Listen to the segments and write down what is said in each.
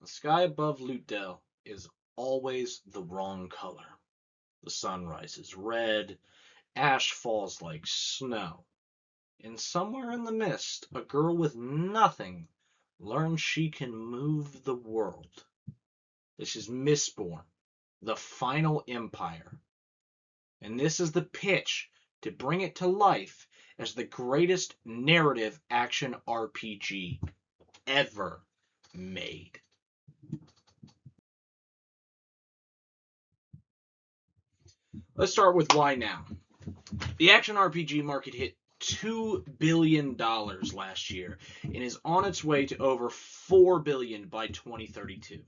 The sky above Lootdale is always the wrong color. The sun rises red, ash falls like snow, and somewhere in the mist, a girl with nothing learns she can move the world. This is Mistborn, the final empire. And this is the pitch to bring it to life as the greatest narrative action RPG ever made. Let's start with why now. The action RPG market hit $2 billion last year and is on its way to over $4 billion by 2032.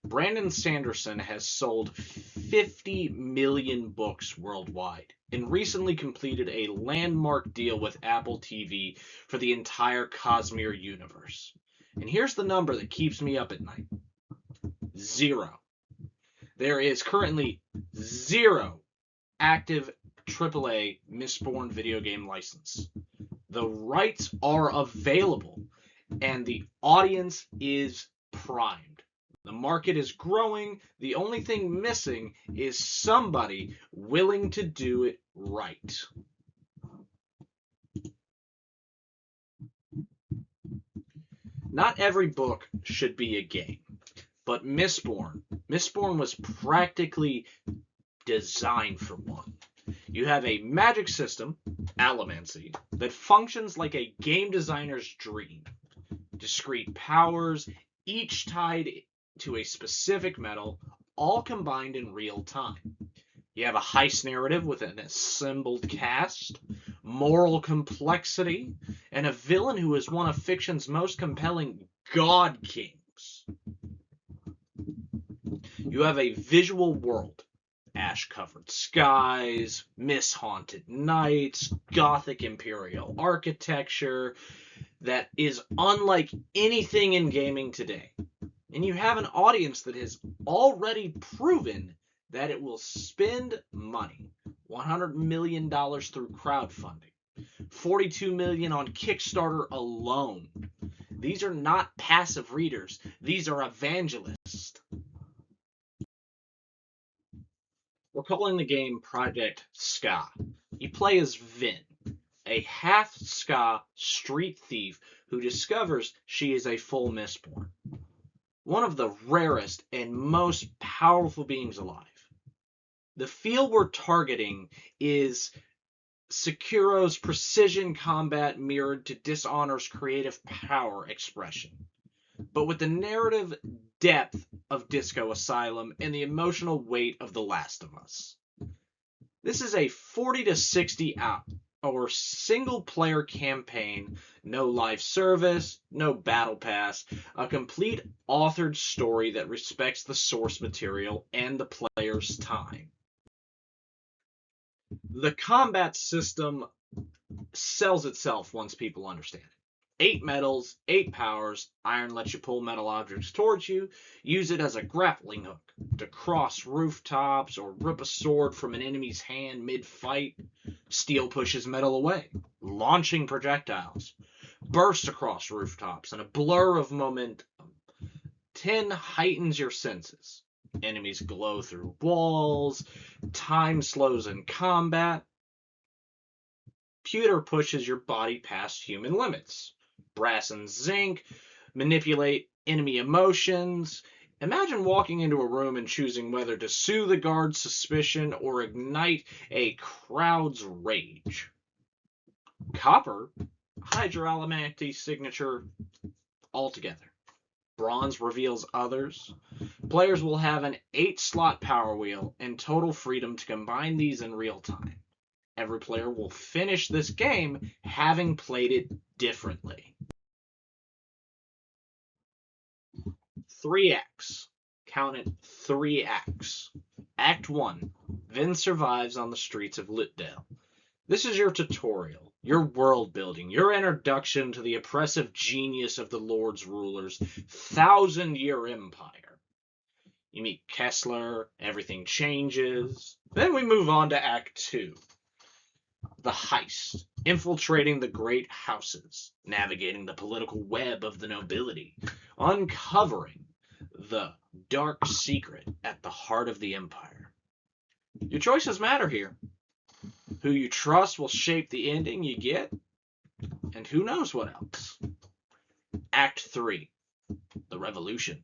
Brandon Sanderson has sold 50 million books worldwide and recently completed a landmark deal with Apple TV for the entire Cosmere universe. And here's the number that keeps me up at night. 0. There is currently 0 active AAA Mistborn video game license. The rights are available and the audience is primed. The market is growing. The only thing missing is somebody willing to do it right. Not every book should be a game, but Mistborn was practically designed for one. You have a magic system, Allomancy, that functions like a game designer's dream. Discrete powers, each tied to a specific metal, all combined in real time. You have a heist narrative with an assembled cast, moral complexity, and a villain who is one of fiction's most compelling god kings. You have a visual world. Ash-covered skies, mist-haunted nights, gothic imperial architecture that is unlike anything in gaming today. And you have an audience that has already proven that it will spend money. $100 million through crowdfunding. $42 million on Kickstarter alone. These are not passive readers. These are evangelists. We're calling the game Project Ska. You play as Vin, a half-Ska street thief who discovers she is a full Mistborn. One of the rarest and most powerful beings alive. The field we're targeting is Sekiro's precision combat mirrored to Dishonored's creative power expression, but with the narrative depth of Disco Asylum and the emotional weight of The Last of Us. This is a 40 to 60 hour single-player campaign, no live service, no battle pass, a complete authored story that respects the source material and the player's time. The combat system sells itself once people understand it. 8 metals, 8 powers. Iron lets you pull metal objects towards you. Use it as a grappling hook to cross rooftops or rip a sword from an enemy's hand mid-fight. Steel pushes metal away, launching projectiles. Burst across rooftops and a blur of momentum. Tin heightens your senses. Enemies glow through walls. Time slows in combat. Pewter pushes your body past human limits. Brass and zinc manipulate enemy emotions. Imagine walking into a room and choosing whether to soothe the guard's suspicion or ignite a crowd's rage. Copper hides your Allomancy signature altogether. Bronze reveals others. Players will have an 8-slot power wheel and total freedom to combine these in real time. Every player will finish this game having played it differently. 3 acts. Count it, 3 acts. Act 1. Vin survives on the streets of Lootdale. This is your tutorial, your world building, your introduction to the oppressive genius of the Lord's rulers' 1,000-year empire. You meet Kessler, everything changes. Then we move on to Act 2. The heist, infiltrating the great houses, navigating the political web of the nobility, uncovering the dark secret at the heart of the Empire. Your choices matter here. Who you trust will shape the ending you get, and who knows what else. Act 3, the Revolution.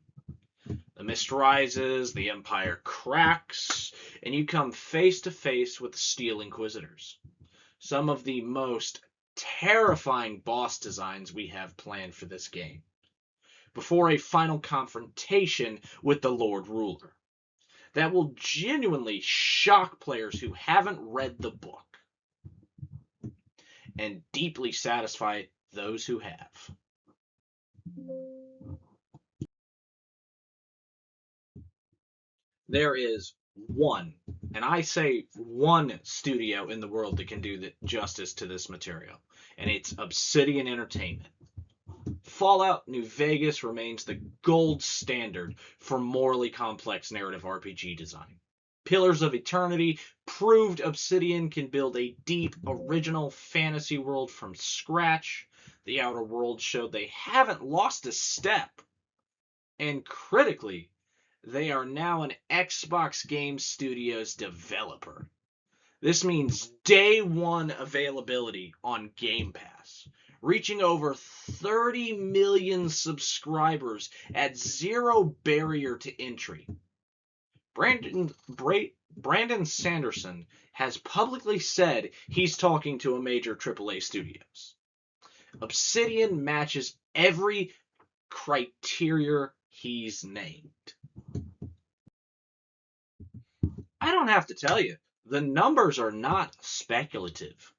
The mist rises, the Empire cracks, and you come face to face with the Steel Inquisitors. Some of the most terrifying boss designs we have planned for this game, before a final confrontation with the Lord Ruler that will genuinely shock players who haven't read the book and deeply satisfy those who have. There is one, and I say one studio in the world that can do justice to this material, and it's Obsidian Entertainment. Fallout New Vegas remains the gold standard for morally complex narrative RPG design. Pillars of Eternity proved Obsidian can build a deep, original fantasy world from scratch. The Outer Worlds showed they haven't lost a step. And critically, they are now an Xbox Game Studios developer. This means day one availability on Game Pass, reaching over 30 million subscribers at zero barrier to entry. Brandon Sanderson has publicly said he's talking to a major AAA studios. Obsidian matches every criteria he's named. I don't have to tell you, the numbers are not speculative.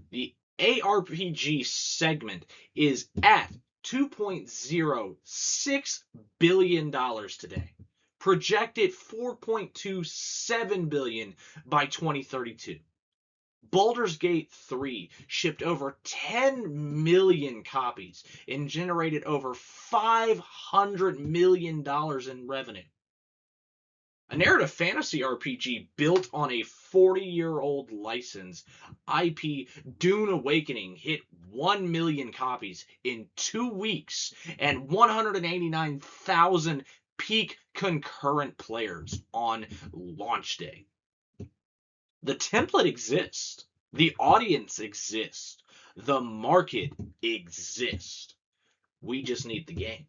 The ARPG segment is at $2.06 billion today, projected $4.27 billion by 2032. Baldur's Gate 3 shipped over 10 million copies and generated over $500 million in revenue. A narrative fantasy RPG built on a 40-year-old license, IP Dune Awakening hit 1 million copies in 2 weeks and 189,000 peak concurrent players on launch day. The template exists. The audience exists. The market exists. We just need the game.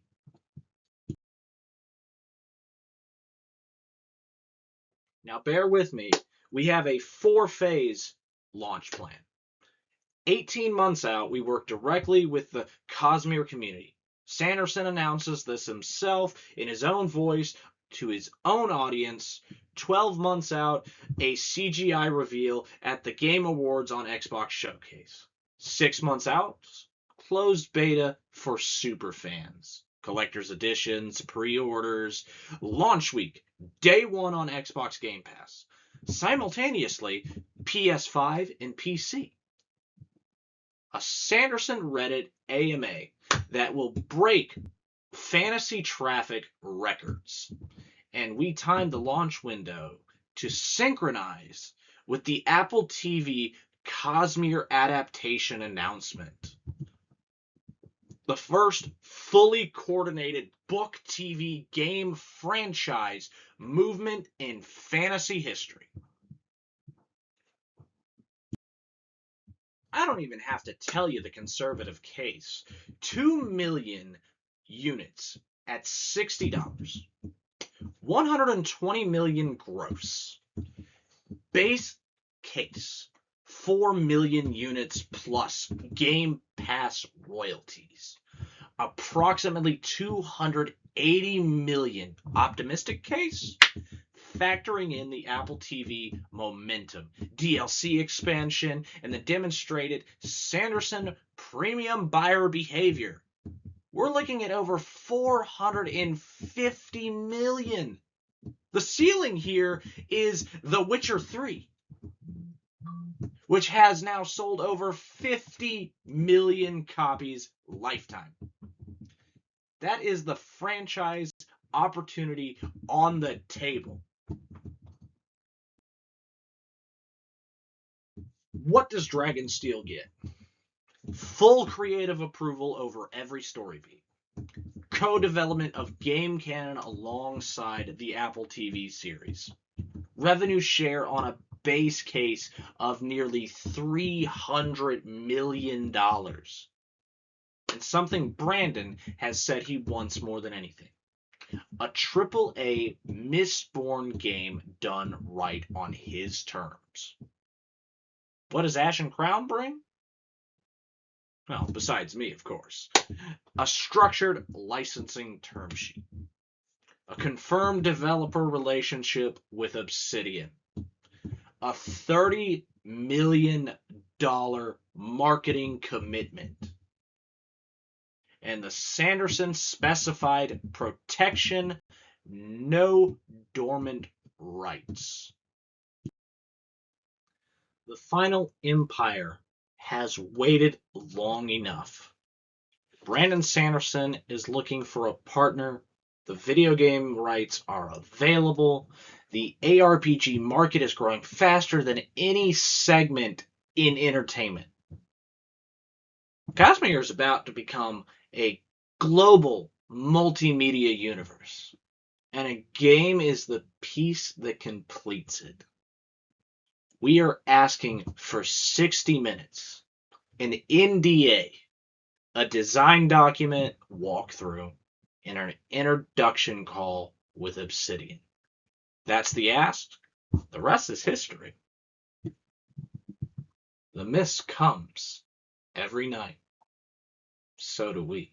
Now, bear with me. We have a 4-phase launch plan. 18 months out, we work directly with the Cosmere community. Sanderson announces this himself in his own voice to his own audience. 12 months out, a CGI reveal at the Game Awards on Xbox Showcase. 6 months out, closed beta for super fans. Collector's editions, pre-orders, launch week, day one on Xbox Game Pass. Simultaneously, PS5 and PC. A Sanderson Reddit AMA that will break fantasy traffic records. And we timed the launch window to synchronize with the Apple TV Cosmere Adaptation announcement. The first fully coordinated book TV game franchise movement in fantasy history. I don't even have to tell you the conservative case. 2 million units at $60. 120 million gross. Base case, 4 million units plus Game Pass royalties. Approximately 280 million. Optimistic case, factoring in the Apple TV momentum, DLC expansion, and the demonstrated Sanderson premium buyer behavior. We're looking at over 450 million. The ceiling here is The Witcher 3, which has now sold over 50 million copies lifetime. That is the franchise opportunity on the table. What does Dragonsteel get? Full creative approval over every story beat. Co-development of game canon alongside the Apple TV series. Revenue share on a base case of nearly $300 million. And something Brandon has said he wants more than anything. A AAA Mistborn game done right on his terms. What does Ashen Crown bring? Well, besides me, of course. A structured licensing term sheet. A confirmed developer relationship with Obsidian. A $30 million marketing commitment. And the Sanderson specified protection, no dormant rights. The final empire has waited long enough. Brandon Sanderson is looking for a partner. The video game rights are available. The ARPG market is growing faster than any segment in entertainment. Cosmere is about to become a global multimedia universe, and a game is the piece that completes it. We are asking for 60 minutes, an NDA, a design document walkthrough, and an introduction call with Obsidian. That's the ask. The rest is history. The mist comes every night. So do we.